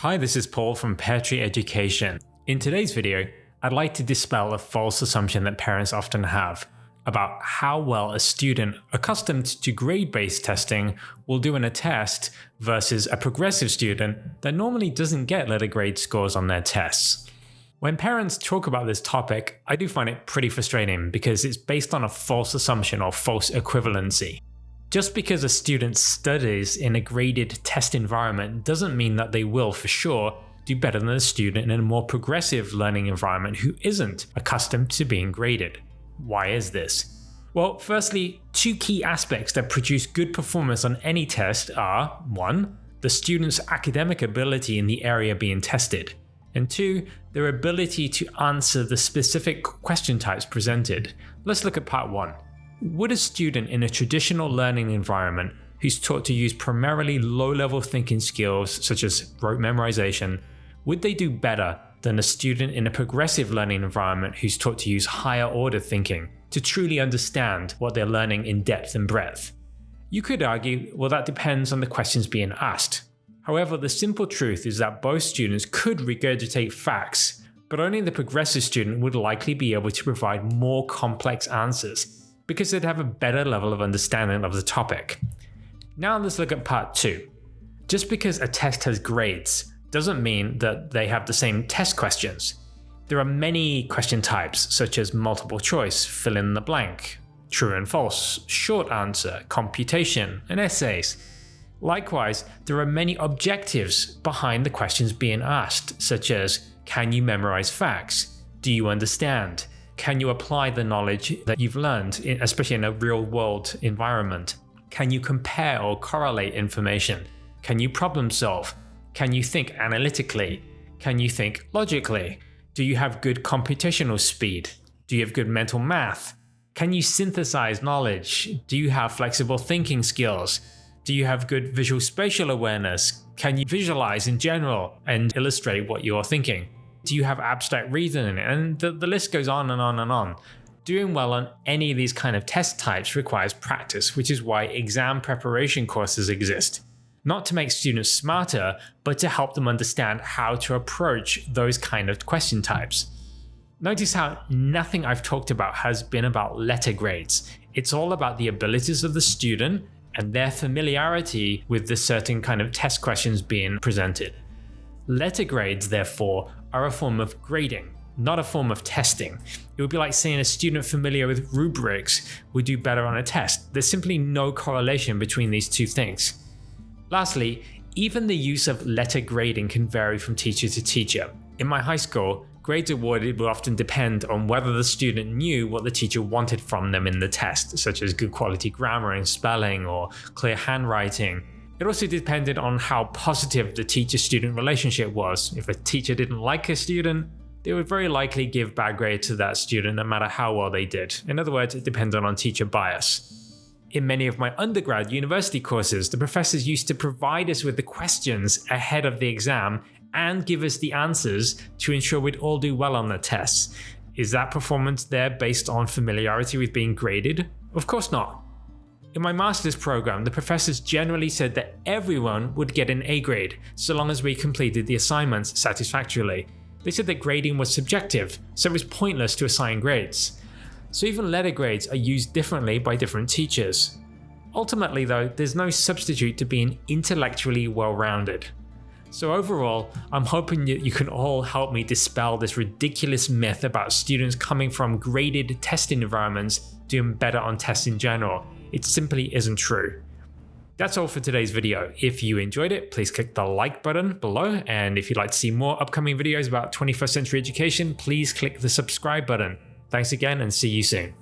Hi, this is Paul from Pear Tree Education. In today's video, I'd like to dispel a false assumption that parents often have about how well a student accustomed to grade-based testing will do in a test versus a progressive student that normally doesn't get letter grade scores on their tests. When parents talk about this topic, I do find it pretty frustrating because it's based on a false assumption or false equivalency. Just because a student studies in a graded test environment doesn't mean that they will, for sure, do better than a student in a more progressive learning environment who isn't accustomed to being graded. Why is this? Well, firstly, two key aspects that produce good performance on any test are 1. The student's academic ability in the area being tested, and 2. Their ability to answer the specific question types presented. Let's look at part 1. Would a student in a traditional learning environment who's taught to use primarily low-level thinking skills such as rote memorization, would they do better than a student in a progressive learning environment who's taught to use higher order thinking to truly understand what they're learning in depth and breadth? You could argue, well, that depends on the questions being asked. However, the simple truth is that both students could regurgitate facts, but only the progressive student would likely be able to provide more complex answers because they'd have a better level of understanding of the topic. Now let's look at part 2. Just because a test has grades doesn't mean that they have the same test questions. There are many question types such as multiple choice, fill in the blank, true and false, short answer, computation, and essays. Likewise, there are many objectives behind the questions being asked, such as can you memorize facts? Do you understand? Can you apply the knowledge that you've learned, especially in a real-world environment? Can you compare or correlate information? Can you problem solve? Can you think analytically? Can you think logically? Do you have good computational speed? Do you have good mental math? Can you synthesize knowledge? Do you have flexible thinking skills? Do you have good visual spatial awareness? Can you visualize in general and illustrate what you're thinking? Do you have abstract reasoning? And the list goes on and on and on. Doing well on any of these kind of test types requires practice, which is why exam preparation courses exist. Not to make students smarter, but to help them understand how to approach those kind of question types. Notice how nothing I've talked about has been about letter grades. It's all about the abilities of the student and their familiarity with the certain kind of test questions being presented. Letter grades, therefore, are a form of grading, not a form of testing. It would be like saying a student familiar with rubrics would do better on a test. There's simply no correlation between these two things. Lastly, even the use of letter grading can vary from teacher to teacher. In my high school, grades awarded would often depend on whether the student knew what the teacher wanted from them in the test, such as good quality grammar and spelling or clear handwriting. It also depended on how positive the teacher-student relationship was. If a teacher didn't like a student, they would very likely give bad grades to that student no matter how well they did. In other words, it depended on teacher bias. In many of my undergrad university courses, the professors used to provide us with the questions ahead of the exam and give us the answers to ensure we'd all do well on the tests. Is that performance there based on familiarity with being graded? Of course not. In my master's program, the professors generally said that everyone would get an A grade so long as we completed the assignments satisfactorily. They said that grading was subjective, so it was pointless to assign grades. So even letter grades are used differently by different teachers. Ultimately though, there's no substitute to being intellectually well-rounded. So overall, I'm hoping that you can all help me dispel this ridiculous myth about students coming from graded testing environments doing better on tests in general. It simply isn't true. That's all for today's video. If you enjoyed it, please click the like button below. And if you'd like to see more upcoming videos about 21st century education, please click the subscribe button. Thanks again and see you soon.